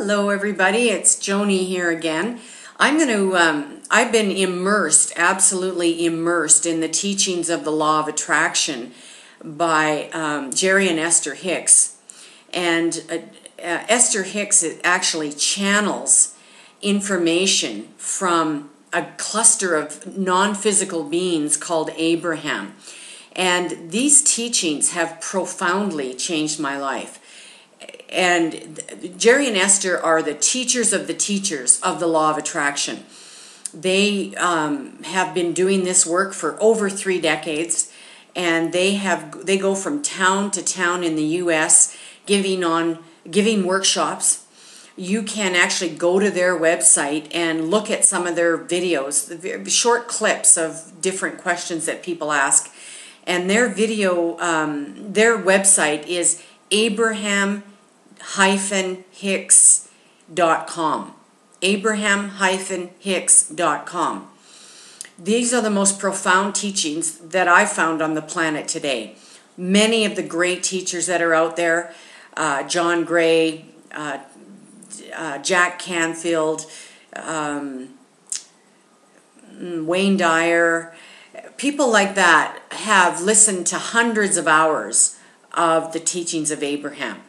Hello everybody, it's Joni here again. I've been immersed, absolutely immersed in the teachings of the Law of Attraction by Jerry and Esther Hicks. And Esther Hicks actually channels information from a cluster of non-physical beings called Abraham. And these teachings have profoundly changed my life. And Jerry and Esther are the teachers of the Law of Attraction. They have been doing this work for over 3 decades, and they go from town to town in the U.S. giving workshops. You can actually go to their website and look at some of their videos, short clips of different questions that people ask. And their website is Abraham-Hicks.com. Abraham-Hicks.com. These are the most profound teachings that I've found on the planet today. Many of the great teachers that are out there, John Gray, Jack Canfield, Wayne Dyer, people like that have listened to hundreds of hours of the teachings of Abraham.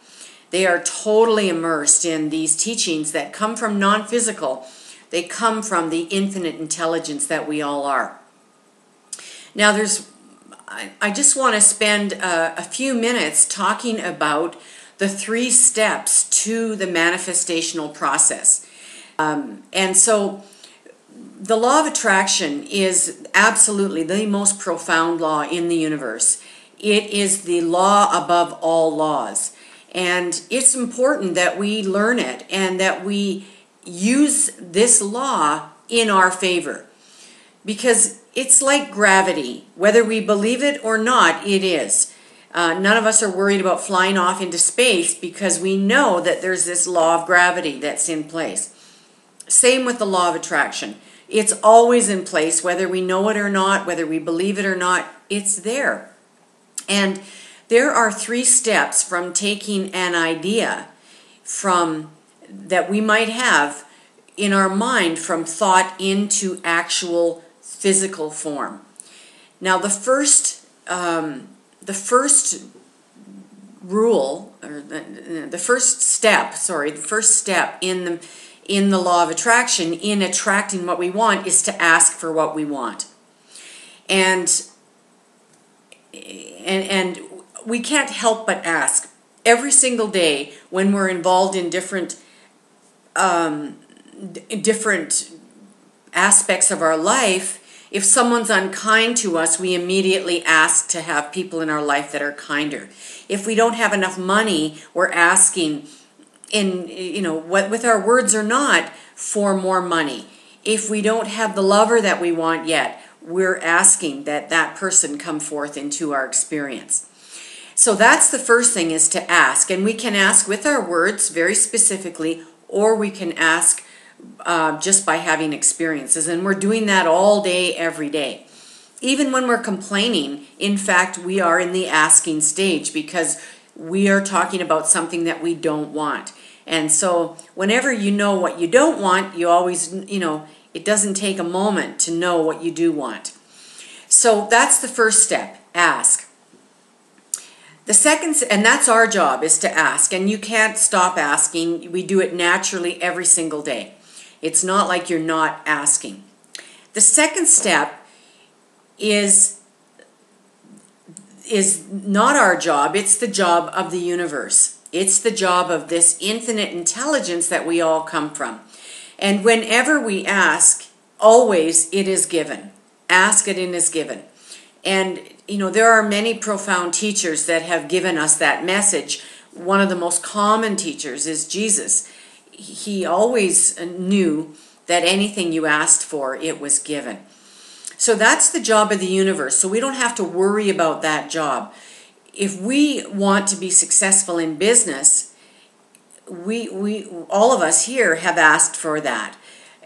They are totally immersed in these teachings that come from non-physical. They come from the infinite intelligence that we all are. Now, I just want to spend a few minutes talking about the 3 steps to the manifestational process. And so the law of attraction is absolutely the most profound law in the universe. It is the law above all laws. And it's important that we learn it and that we use this law in our favor. Because it's like gravity. Whether we believe it or not, it is. None of us are worried about flying off into space because we know that there's this law of gravity that's in place. Same with the law of attraction. It's always in place, whether we know it or not, whether we believe it or not, it's there. And there are 3 steps from taking an idea that we might have in our mind from thought into actual physical form. Now, the first rule, or the first step in the law of attraction, in attracting what we want, is to ask for what we want. And we can't help but ask every single day when we're involved in different aspects of our life. If someone's unkind to us, we immediately ask to have people in our life that are kinder. If we don't have enough money, we're asking, with our words or not, for more money. If we don't have the lover that we want yet, we're asking that that person come forth into our experience. So that's the first thing, is to ask. And we can ask with our words very specifically, or we can ask just by having experiences. And we're doing that all day, every day. Even when we're complaining, in fact, we are in the asking stage because we are talking about something that we don't want. And so whenever you know what you don't want, you always, it doesn't take a moment to know what you do want. So that's the first step, ask. The second, and that's our job, is to ask. And you can't stop asking. We do it naturally every single day. It's not like you're not asking. The second step is not our job. It's the job of the universe. It's the job of this infinite intelligence that we all come from. And whenever we ask, always it is given. Ask it and it is given. And, there are many profound teachers that have given us that message. One of the most common teachers is Jesus. He always knew that anything you asked for, it was given. So that's the job of the universe. So we don't have to worry about that job. If we want to be successful in business, all of us here have asked for that.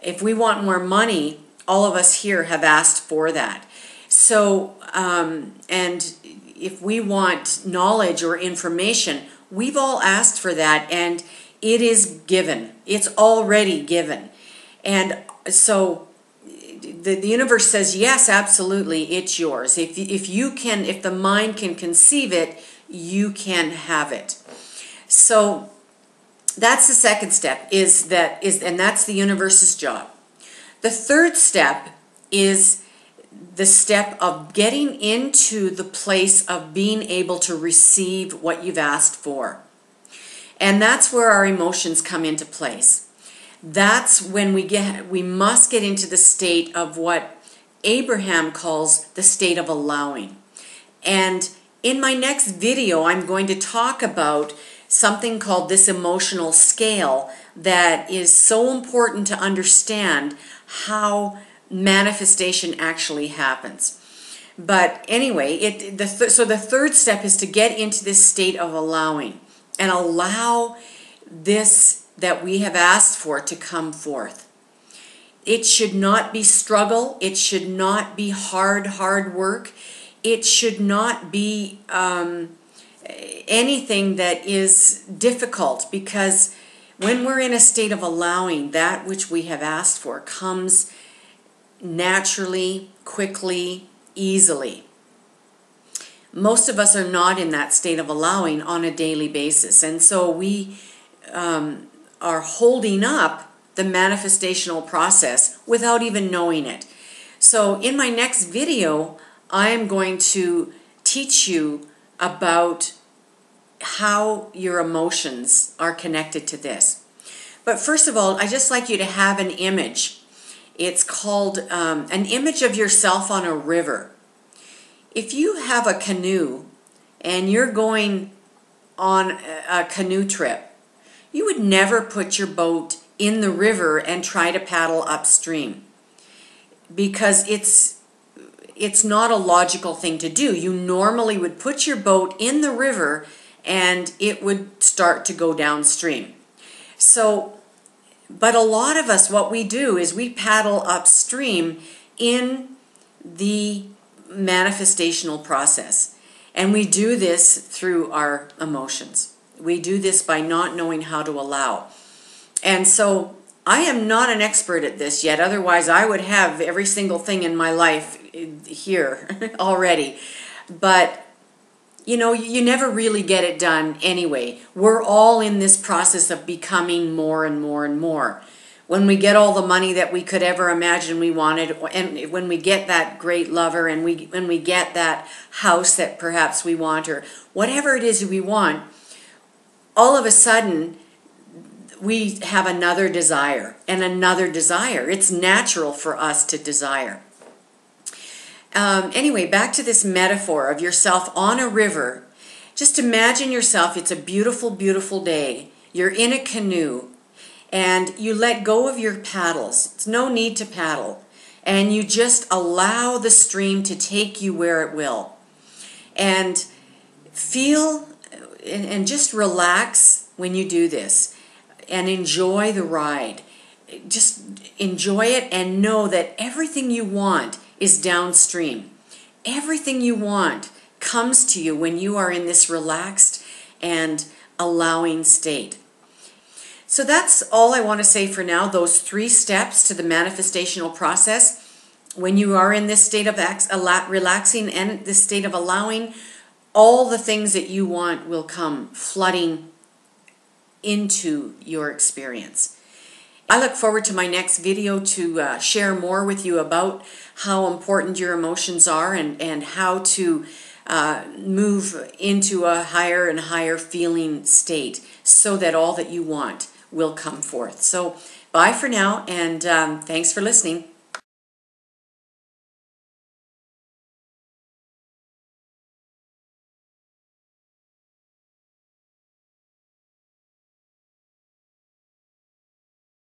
If we want more money, all of us here have asked for that. So, and if we want knowledge or information, we've all asked for that. And it is given. It's already given. And so the universe says, yes, absolutely, it's yours. If the mind can conceive it, you can have it. So that's the second step, and that's the universe's job. The third step is the step of getting into the place of being able to receive what you've asked for. And that's where our emotions come into place. That's when we must get into the state of what Abraham calls the state of allowing. And in my next video, I'm going to talk about something called this emotional scale that is so important to understand how manifestation actually happens. But anyway, so the third step is to get into this state of allowing and allow this that we have asked for to come forth. It should not be struggle. It should not be hard work. It should not be anything that is difficult, because when we're in a state of allowing, that which we have asked for comes naturally, quickly, easily. Most of us are not in that state of allowing on a daily basis, and so we are holding up the manifestational process without even knowing it. So in my next video, I am going to teach you about how your emotions are connected to this. But first of all, I just like you to have an image. It's called an image of yourself on a river. If you have a canoe and you're going on a canoe trip, you would never put your boat in the river and try to paddle upstream, because it's not a logical thing to do. You normally would put your boat in the river and it would start to go downstream. So, but a lot of us, what we do is we paddle upstream in the manifestational process. And we do this through our emotions. We do this by not knowing how to allow. And so I am not an expert at this yet. Otherwise, I would have every single thing in my life here already. But you know, you never really get it done anyway. We're all in this process of becoming more and more and more. When we get all the money that we could ever imagine we wanted, and when we get that great lover, and when we get that house that perhaps we want, or whatever it is we want, all of a sudden we have another desire and another desire. It's natural for us to desire. Anyway, back to this metaphor of yourself on a river. Just imagine yourself, it's a beautiful, beautiful day. You're in a canoe and you let go of your paddles. It's no need to paddle. And you just allow the stream to take you where it will. And feel and just relax when you do this and enjoy the ride. Just enjoy it and know that everything you want is downstream. Everything you want comes to you when you are in this relaxed and allowing state. So that's all I want to say for now, those 3 steps to the manifestational process. When you are in this state of relaxing and this state of allowing, all the things that you want will come flooding into your experience. I look forward to my next video to share more with you about how important your emotions are and how to move into a higher and higher feeling state so that all that you want will come forth. So bye for now, and thanks for listening.